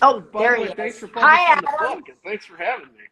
Oh, By there the he way, thanks is. for Hi, publishing the Adam. book, and thanks for having me.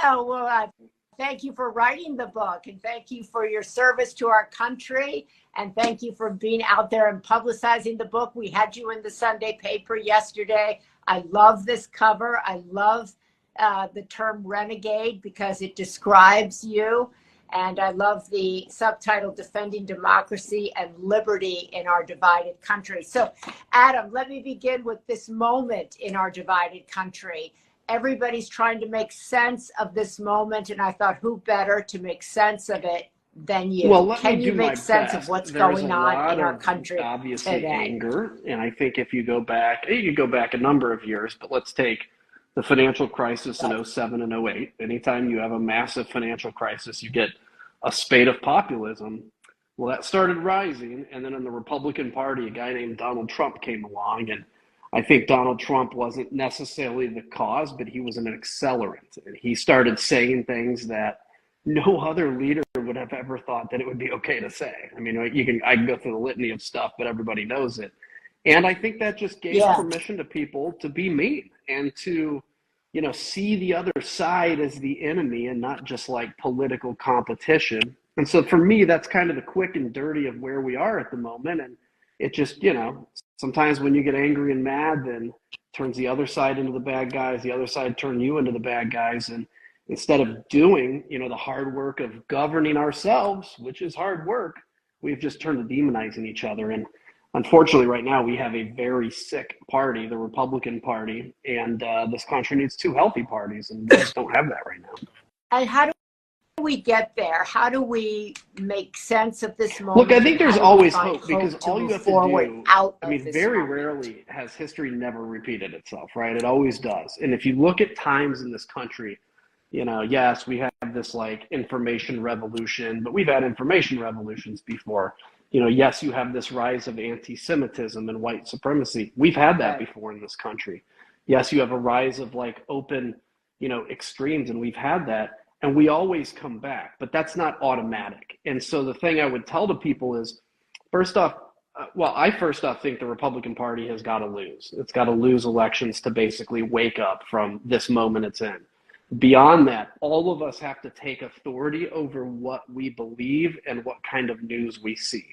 Oh, well, thank you for writing the book, and thank you for your service to our country, and thank you for being out there and publicizing the book. We had you in the Sunday paper yesterday. I love this cover. I love the term renegade because it describes you. And I love the subtitle, Defending Democracy and Liberty in Our Divided Country. So, Adam, let me begin with this moment in our divided country. Everybody's trying to make sense of this moment, and I thought, who better to make sense of it than you? Well, let me Can you do my make sense of best. what's There's a going on lot in our of country obviously today? anger, and I think if you go back a number of years, but let's take the financial crisis in '07 and '08. Anytime you have a massive financial crisis, you get a spate of populism. Well, that started rising, and then in the Republican Party, a guy named Donald Trump came along, and I think Donald Trump wasn't necessarily the cause, but he was an accelerant. And he started saying things that no other leader would have ever thought that it would be okay to say. I mean, I can go through the litany of stuff, but everybody knows it. And I think that just gave Yeah, permission to people to be mean and to, see the other side as the enemy and not just like political competition. And so for me, that's kind of the quick and dirty of where we are at the moment. And it just, sometimes when you get angry and mad, then turns the other side into the bad guys, the other side turn you into the bad guys. And instead of doing, the hard work of governing ourselves, which is hard work, we've just turned to demonizing each other. And unfortunately, right now, we have a very sick party, the Republican Party, and this country needs two healthy parties, and we just don't have that right now. and how do we get there? How do we make sense of this Look, I moment, think and how there's do we always find hope because hope to all you move have to forward do, out I of mean, this very moment? rarely has history never repeated itself, right? It always does. And if you look at times in this country, yes, we have this like information revolution, but we've had information revolutions before. Yes, you have this rise of anti-Semitism and white supremacy. We've had that Right. before in this country. Yes, you have a rise of like open, extremes, and we've had that. And we always come back, but that's not automatic. And so the thing I would tell to people is, first off, I first off think the Republican Party has got to lose. It's got to lose elections to basically wake up from this moment it's in. Beyond that, all of us have to take authority over what we believe and what kind of news we see.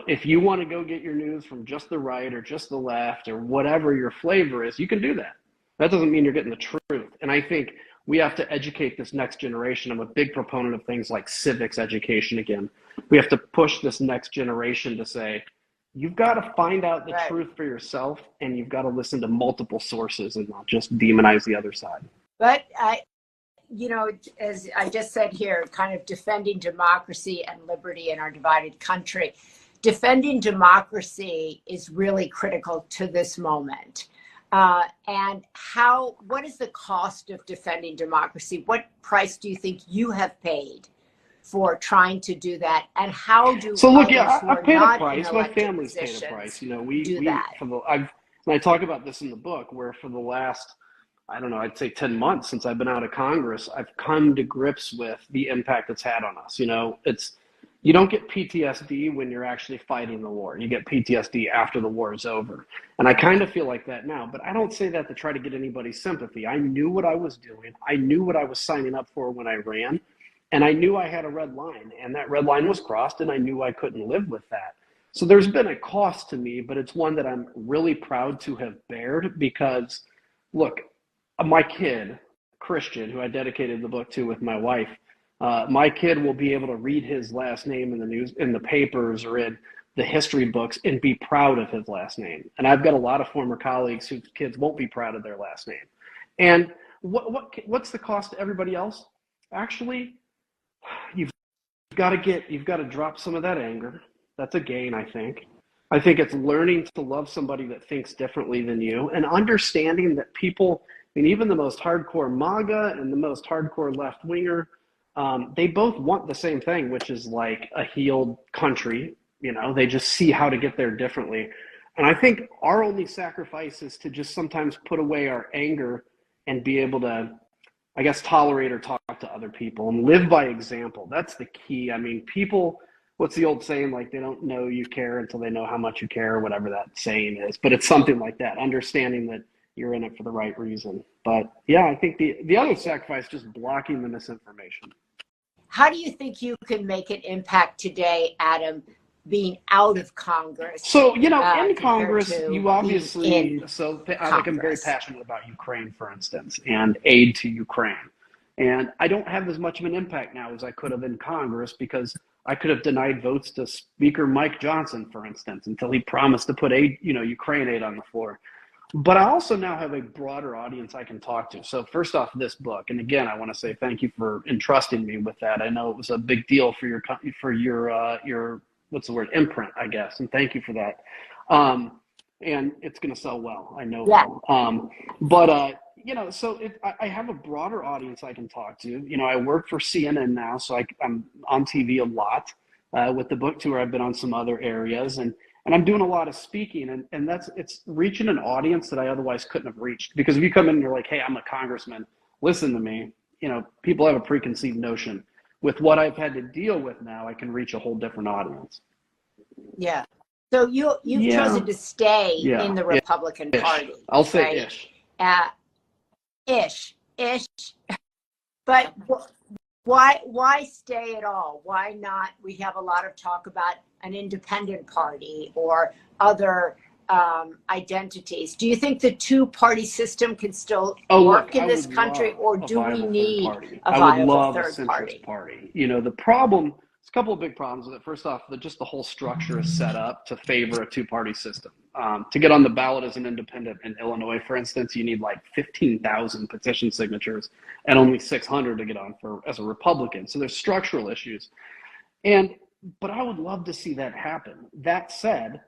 If you want to go get your news from just the right or just the left or whatever your flavor is, you can do that. That doesn't mean you're getting the truth. And I think we have to educate this next generation. I'm a big proponent of things like civics education again. We have to push this next generation to say, you've got to find out the Right. truth for yourself, and you've got to listen to multiple sources and not just demonize the other side. But as I just said here, kind of defending democracy and liberty in our divided country. Defending democracy is really critical to this moment. And what is the cost of defending democracy? What price do you think you have paid for trying to do that? And how do So look, others who I are paid a not in price. My elected family's paid a positions price. do that? And I talk about this in the book, where for the last, I don't know, I'd say 10 months since I've been out of Congress, I've come to grips with the impact it's had on us. You don't get PTSD when you're actually fighting the war. You get PTSD after the war is over. And I kind of feel like that now, but I don't say that to try to get anybody's sympathy. I knew what I was doing. I knew what I was signing up for when I ran. And I knew I had a red line, and that red line was crossed, and I knew I couldn't live with that. So there's been a cost to me, but it's one that I'm really proud to have bared because, look, my kid, Christian, who I dedicated the book to with my wife, my kid will be able to read his last name in the news, in the papers, or in the history books, and be proud of his last name. And I've got a lot of former colleagues whose kids won't be proud of their last name. And what's the cost to everybody else? Actually, you've got to drop some of that anger. That's a gain, I think. I think it's learning to love somebody that thinks differently than you, and understanding that people, I mean, even the most hardcore MAGA and the most hardcore left winger, they both want the same thing, which is like a healed country. They just see how to get there differently. And I think our only sacrifice is to just sometimes put away our anger and be able to, I guess, tolerate or talk to other people and live by example. That's the key. I mean, people, what's the old saying? Like, they don't know you care until they know how much you care, or whatever that saying is. But it's something like that, understanding that you're in it for the right reason. But yeah, I think the other sacrifice is just blocking the misinformation. How do you think you can make an impact today, Adam, being out of Congress? So, in Congress, you obviously, I'm very Congress. passionate about Ukraine, for instance, and aid to Ukraine. And I don't have as much of an impact now as I could have in Congress because I could have denied votes to Speaker Mike Johnson, for instance, until he promised to put aid, Ukraine aid on the floor. But I also now have a broader audience I can talk to. So first off, this book, and again, I want to say thank you for entrusting me with that. I know it was a big deal for your what's the word, imprint, I guess, and thank you for that. And it's going to sell well, I know. Yeah. I have a broader audience I can talk to. I work for CNN now, so I'm on TV a lot with the book tour. I've been on some other areas, and I'm doing a lot of speaking, and it's reaching an audience that I otherwise couldn't have reached. Because if you come in and you're like, hey, I'm a congressman, listen to me, people have a preconceived notion. With what I've had to deal with now, I can reach a whole different audience. Yeah. So you've chosen to stay in the Republican Party. I'll say right? Ish. But why stay at all? Why not? We have a lot of talk about an independent party or other identities. Do you think the two-party system can still work in this country, or do we need a viable third party? The problem, there's a couple of big problems with it. First off, just the whole structure is set up to favor a two-party system. To get on the ballot as an independent in Illinois, for instance, you need like 15,000 petition signatures and only 600 to get on as a Republican. So there's structural issues. But I would love to see that happen. That said,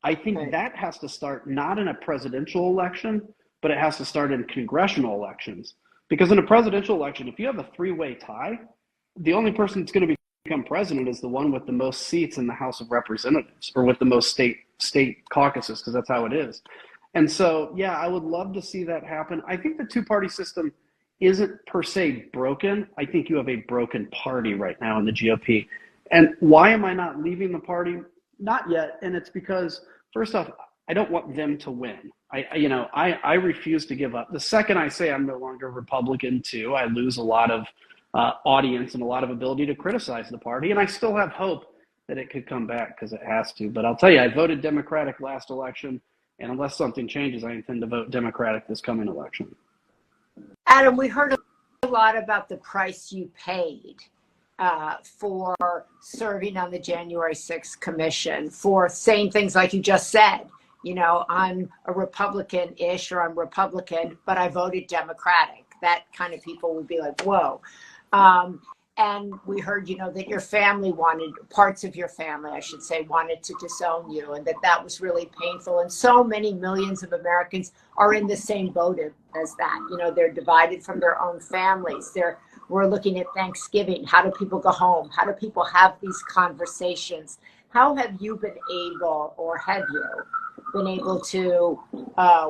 I think that has to start not in a presidential election, but it has to start in congressional elections. Because in a presidential election, if you have a three-way tie, the only person that's going to become president is the one with the most seats in the House of Representatives, or with the most state caucuses, because that's how it is. And so, yeah, I would love to see that happen. I think the two-party system isn't per se broken. I think you have a broken party right now in the GOP. And why am I not leaving the party? Not yet. And it's because, first off, I don't want them to win. I refuse to give up. The second I say I'm no longer Republican too, I lose a lot of audience and a lot of ability to criticize the party. And I still have hope that it could come back, because it has to. But I'll tell you, I voted Democratic last election, and unless something changes, I intend to vote Democratic this coming election. Adam, we heard a lot about the price you paid for serving on the January 6th commission, for saying things like you just said. I'm a Republican-ish, or I'm Republican, but I voted Democratic. That kind of people would be like, whoa. And we heard, that your family parts of your family, I should say, wanted to disown you, and that was really painful. And so many millions of Americans are in the same boat as that. They're divided from their own families. We're looking at Thanksgiving. How do people go home? How do people have these conversations? How have you been able, or have you been able to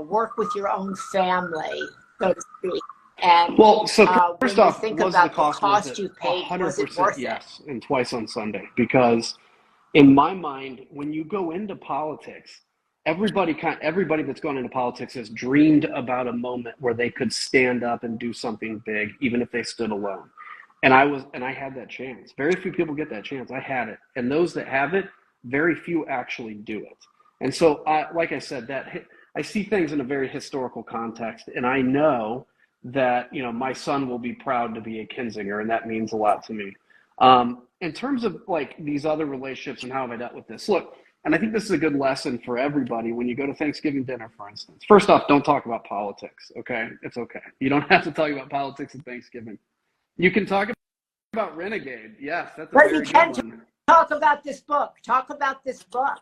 work with your own family, so to speak? And first off, think was about the cost you paid, 100% was it worth yes, and twice on Sunday? Because in my mind, when you go into politics, everybody that's gone into politics has dreamed about a moment where they could stand up and do something big, even if they stood alone. And I had that chance. Very few people get that chance. I had it. And those that have it, very few actually do it. And so, like I said, I see things in a very historical context, and I know that my son will be proud to be a Kinzinger, and that means a lot to me. In terms of like these other relationships and how have I dealt with this, look, and I think this is a good lesson for everybody when you go to Thanksgiving dinner, for instance. First off, don't talk about politics, okay? It's okay. You don't have to talk about politics at Thanksgiving. You can talk about Renegade. Yes, that's a very good one. Talk about this book. Talk about this book.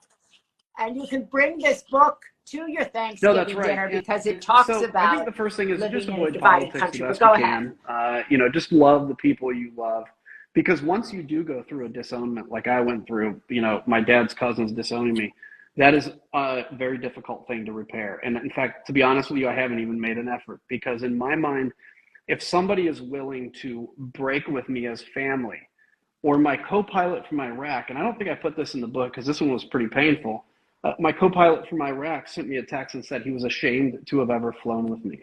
And you can bring this book to your Thanksgiving dinner, because it talks about. I think the first thing is just avoid politics the best you can. Just love the people you love, because once you do go through a disownment like I went through, my dad's cousins disowning me, that is a very difficult thing to repair. And in fact, to be honest with you, I haven't even made an effort, because in my mind, if somebody is willing to break with me as family, or my co-pilot from Iraq, and I don't think I put this in the book because this one was pretty painful. My co-pilot from Iraq sent me a text and said he was ashamed to have ever flown with me.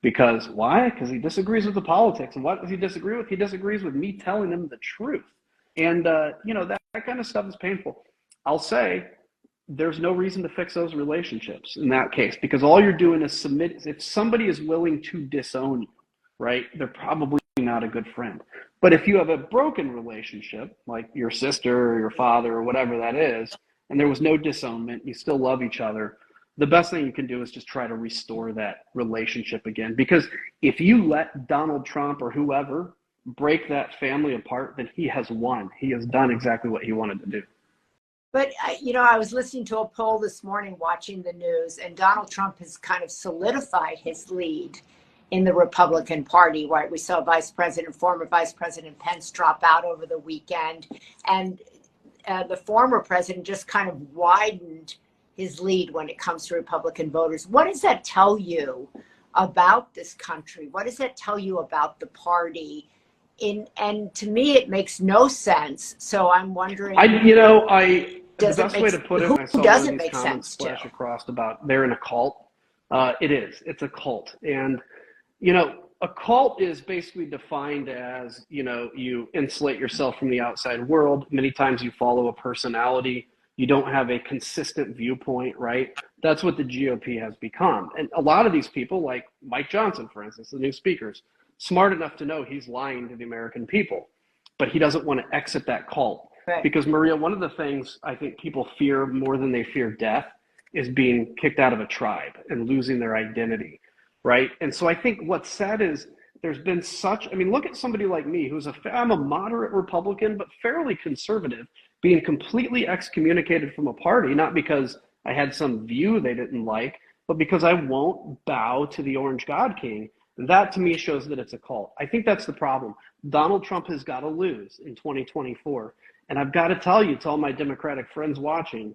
Because why? Because he disagrees with the politics. And what does he disagree with? He disagrees with me telling him the truth. And, that kind of stuff is painful. I'll say there's no reason to fix those relationships in that case, because all you're doing is submit. If somebody is willing to disown you, right, they're probably not a good friend. But if you have a broken relationship, like your sister or your father or whatever that is, and there was no disownment, you still love each other, the best thing you can do is just try to restore that relationship again. Because if you let Donald Trump or whoever break that family apart, then he has won. He has done exactly what he wanted to do. But, I was listening to a poll this morning, watching the news, and Donald Trump has kind of solidified his lead in the Republican Party, right? We saw former Vice President Pence drop out over the weekend. And the former president just kind of widened his lead when it comes to Republican voters. What does that tell you about this country? What does that tell you about the party? And to me, it makes no sense. So I'm wondering. The best way to put it, and I saw one of these comments splash across about they're in a cult. It is. It's a cult. And, a cult is basically defined as, you insulate yourself from the outside world. Many times you follow a personality. You don't have a consistent viewpoint, right? That's what the GOP has become. And a lot of these people, like Mike Johnson, for instance, the new speakers, smart enough to know he's lying to the American people, but he doesn't want to exit that cult. Right. Because, Maria, one of the things I think people fear more than they fear death is being kicked out of a tribe and losing their identity, right? And so I think what's sad is there's been look at somebody like me I'm a moderate Republican, but fairly conservative, being completely excommunicated from a party, not because I had some view they didn't like, but because I won't bow to the Orange God King. And that to me shows that it's a cult. I think that's the problem. Donald Trump has got to lose in 2024. And I've got to tell you, to all my Democratic friends watching,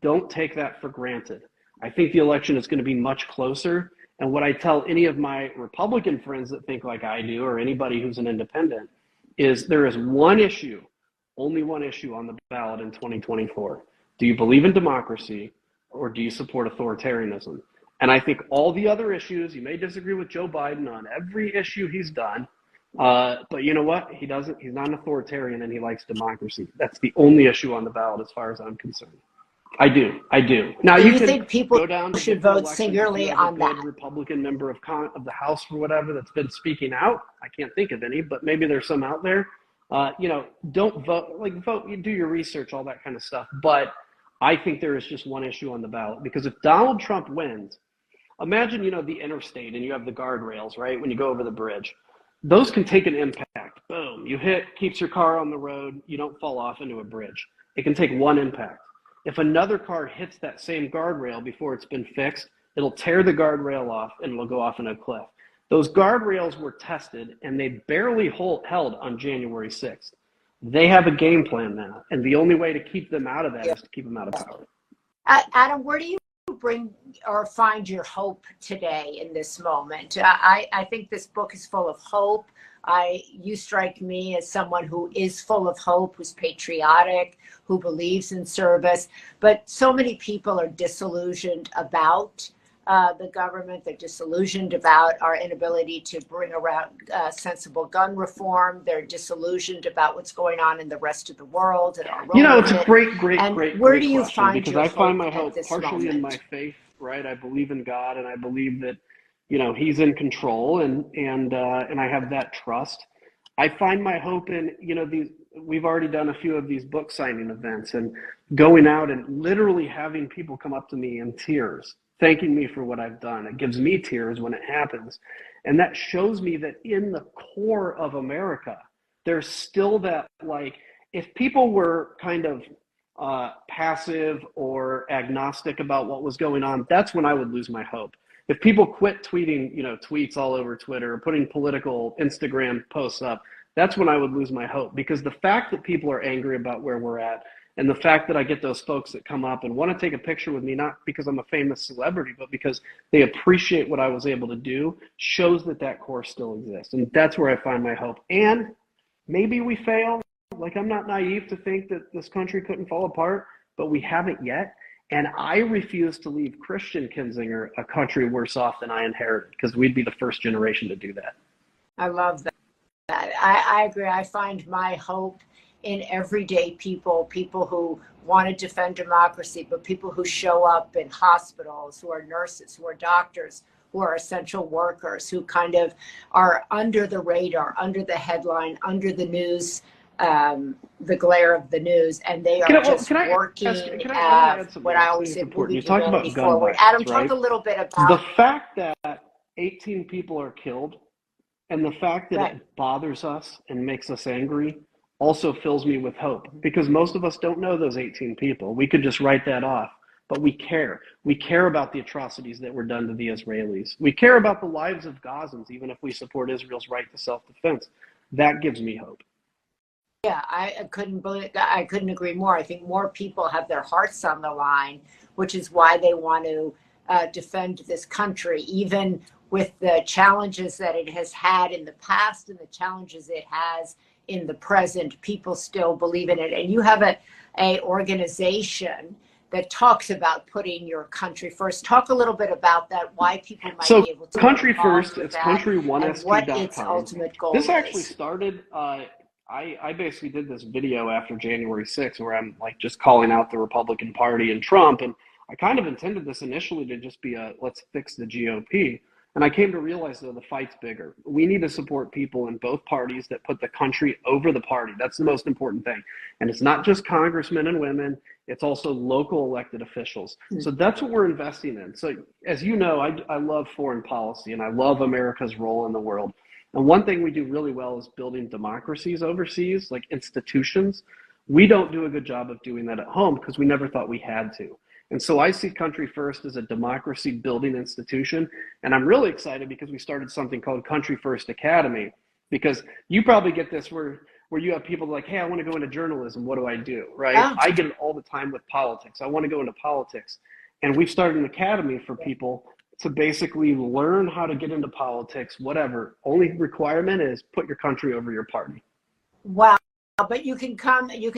don't take that for granted. I think the election is going to be much closer. And what I tell any of my Republican friends that think like I do, or anybody who's an independent, is there is one issue, only one issue on the ballot in 2024. Do you believe in democracy, or do you support authoritarianism? And I think all the other issues, you may disagree with Joe Biden on every issue he's done, but you know what? He's not an authoritarian, and he likes democracy. That's the only issue on the ballot as far as I'm concerned. I do. Now, do you think people go down to should vote singularly on that? Republican member of the House or whatever that's been speaking out. I can't think of any, but maybe there's some out there. Don't vote. Vote. You do your research, all that kind of stuff. But I think there is just one issue on the ballot, because if Donald Trump wins, imagine the interstate and you have the guardrails, right? When you go over the bridge, those can take an impact. Boom, you keeps your car on the road. You don't fall off into a bridge. It can take one impact. If another car hits that same guardrail before it's been fixed, it'll tear the guardrail off and it'll go off in a cliff. Those guardrails were tested and they barely held on January 6th. They have a game plan now, and the only way to keep them out of that is to keep them out of power. Adam, where do you bring or find your hope today in this moment? I think this book is full of hope. You strike me as someone who is full of hope, who's patriotic, who believes in service. But so many people are disillusioned about the government. They're disillusioned about our inability to bring around sensible gun reform. They're disillusioned about what's going on in the rest of the world. And it's a great where do you question, find because your I find my hope hope at this partially moment? in my faith, right? I believe in God, and I believe that he's in control, and I have that trust. I find my hope in we've already done a few of these book signing events, and going out and literally having people come up to me in tears, thanking me for what I've done. It gives me tears when it happens. And that shows me that in the core of America, there's still that, if people were kind of passive or agnostic about what was going on, that's when I would lose my hope. If people quit tweeting, tweets all over Twitter, or putting political Instagram posts up, that's when I would lose my hope. Because the fact that people are angry about where we're at, and the fact that I get those folks that come up and want to take a picture with me, not because I'm a famous celebrity, but because they appreciate what I was able to do, shows that core still exists. And that's where I find my hope. And maybe we fail. I'm not naive to think that this country couldn't fall apart, but we haven't yet. And I refuse to leave Christian Kinzinger a country worse off than I inherited, because we'd be the first generation to do that. I love that. I agree. I find my hope in everyday people, people who want to defend democracy, but people who show up in hospitals, who are nurses, who are doctors, who are essential workers, who kind of are under the radar, under the headline, under the news, the glare of the news, and they are just working. What I always say, moving humanity forward. Adam, talk a little bit about the fact that 18 people are killed, and the fact that it bothers us and makes us angry also fills me with hope, because most of us don't know those 18 people. We could just write that off, but we care. We care about the atrocities that were done to the Israelis. We care about the lives of Gazans, even if we support Israel's right to self-defense. That gives me hope. Yeah, I couldn't agree more. I think more people have their hearts on the line, which is why they want to defend this country, even with the challenges that it has had in the past and the challenges it has in the present. People still believe in it. And you have a organization that talks about putting your country first. Talk a little bit about that, why people might be able to Country First, it's country1sp.com. And what its ultimate goal This actually is. started, I basically did this video after January 6th where I'm like just calling out the Republican Party and Trump. And I kind of intended this initially to just be a let's fix the GOP. And I came to realize, though, the fight's bigger. We need to support people in both parties that put the country over the party. That's the most important thing. And it's not just congressmen and women. It's also local elected officials. So that's what we're investing in. So as you know, I love foreign policy, and I love America's role in the world. And one thing we do really well is building democracies overseas, like institutions. We don't do a good job of doing that at home because we never thought we had to. And so I see Country First as a democracy building institution. And I'm really excited because we started something called Country First Academy, because you probably get this where you have people like, hey, I want to go into journalism. What do I do? Right? Yeah. I get it all the time with politics. I want to go into politics. And we've started an academy for people to basically learn how to get into politics, whatever. Only requirement is put your country over your party. Wow. But you can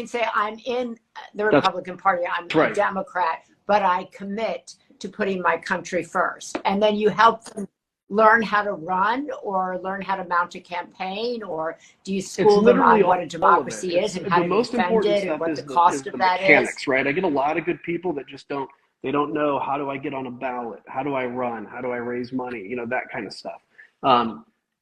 say, I'm in the Republican Party, I'm a Democrat, but I commit to putting my country first. And then you help them learn how to run or learn how to mount a campaign, or do you school them on what a democracy is and how to defend it and what the cost of that is? Right? I get a lot of good people that just don't know, how do I get on a ballot? How do I run? How do I raise money? You know, that kind of stuff.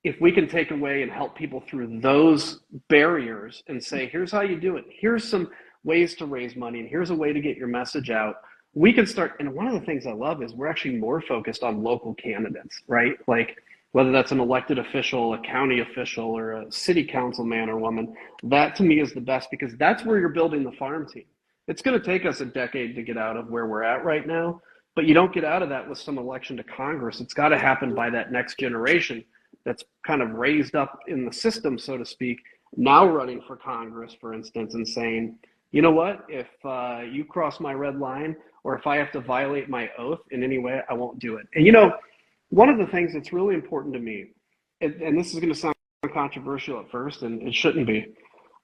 If we can take away and help people through those barriers and say, here's how you do it. Here's some ways to raise money, and here's a way to get your message out. We can start. And one of the things I love is we're actually more focused on local candidates, right? Like whether that's an elected official, a county official, or a city council man or woman. That to me is the best, because that's where you're building the farm team. It's going to take us a decade to get out of where we're at right now, but you don't get out of that with some election to Congress. It's got to happen by that next generation that's kind of raised up in the system, so to speak, now running for Congress, for instance, and saying, you know what, if you cross my red line, or if I have to violate my oath in any way, I won't do it. And you know, one of the things that's really important to me, and this is going to sound controversial at first, and it shouldn't be,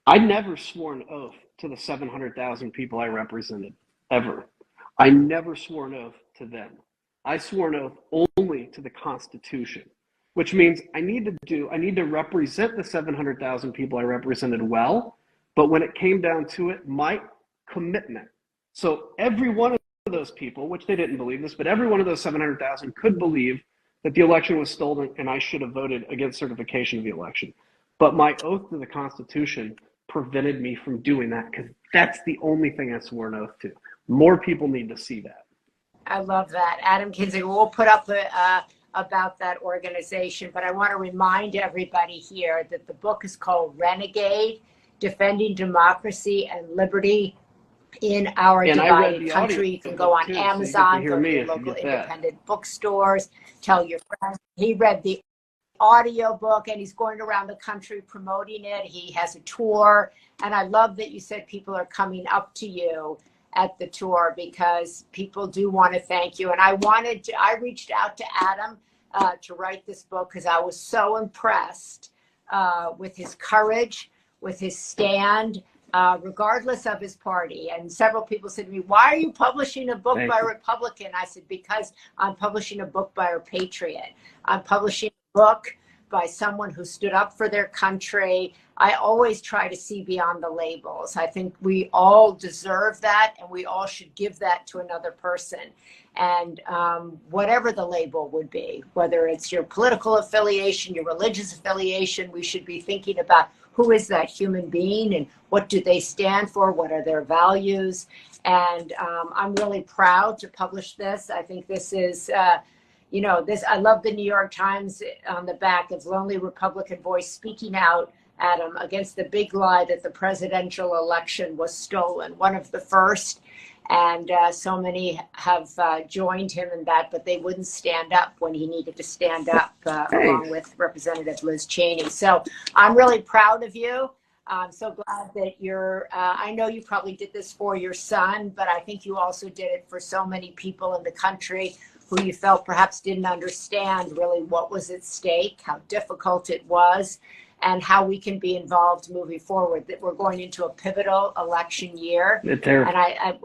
I never swore an oath to the 700,000 people I represented, ever. I never swore an oath to them. I swore an oath only to the Constitution, which means I need to represent the 700,000 people I represented well, but when it came down to it, my commitment. So every one of those people, which they didn't believe this, but every one of those 700,000 could believe that the election was stolen and I should have voted against certification of the election. But my oath to the Constitution prevented me from doing that, because that's the only thing I swore an oath to. More people need to see that. I love that. Adam Kinzinger, we'll put up about that organization, but I want to remind everybody here that the book is called Renegade, Defending Democracy and Liberty in Our Divided Country. You can go on Amazon, go to your local independent bookstores, tell your friends. He read the audiobook and he's going around the country promoting it. He has a tour, and I love that you said people are coming up to you at the tour, because people do want to thank you. And I reached out to Adam to write this book because I was so impressed with his courage, with his stand, regardless of his party. And several people said to me, why are you publishing a book by a Republican? I said, because I'm publishing a book by a patriot. I'm publishing a book by someone who stood up for their country. I always try to see beyond the labels. I think we all deserve that, and we all should give that to another person. And whatever the label would be, whether it's your political affiliation, your religious affiliation, we should be thinking about who is that human being and what do they stand for, what are their values. And I'm really proud to publish this. I think this is, you know, this, I love the New York Times on the back. It's Lonely Republican Voice speaking out, Adam, against the big lie that the presidential election was stolen. One of the first. And so many have joined him in that, but they wouldn't stand up when he needed to stand up, along with Representative Liz Cheney. So I'm really proud of you. I'm so glad that you're, I know you probably did this for your son, but I think you also did it for so many people in the country who you felt perhaps didn't understand really what was at stake, how difficult it was, and how we can be involved moving forward. That we're going into a pivotal election year. And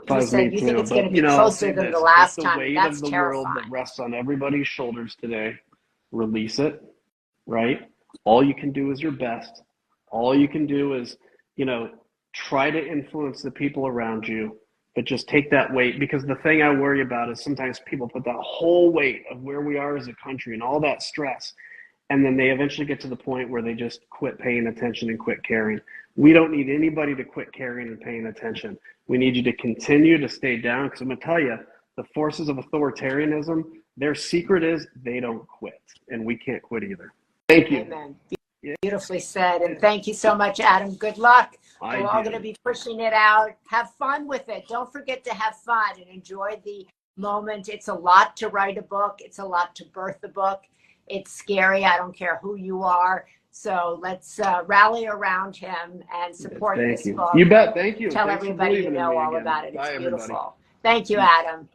you said you think it's going to be closer than the last time. That's terrifying. The weight of the world that rests on everybody's shoulders today. Release it, right? All you can do is your best. All you can do is, you know, try to influence the people around you, but just take that weight. Because the thing I worry about is sometimes people put that whole weight of where we are as a country and all that stress, and then they eventually get to the point where they just quit paying attention and quit caring. We don't need anybody to quit caring and paying attention. We need you to continue to stay down, because I'm going to tell you, the forces of authoritarianism, their secret is they don't quit, and we can't quit either. Thank you. Amen. Beautifully said. And thank you so much, Adam. Good luck. We're all going to be pushing it out. Have fun with it. Don't forget to have fun and enjoy the moment. It's a lot to write a book. It's a lot to birth a book. It's scary. I don't care who you are. So let's rally around him and support this book. You bet. Thank you. Tell everybody you know all about it. It's beautiful. Thank you, Adam.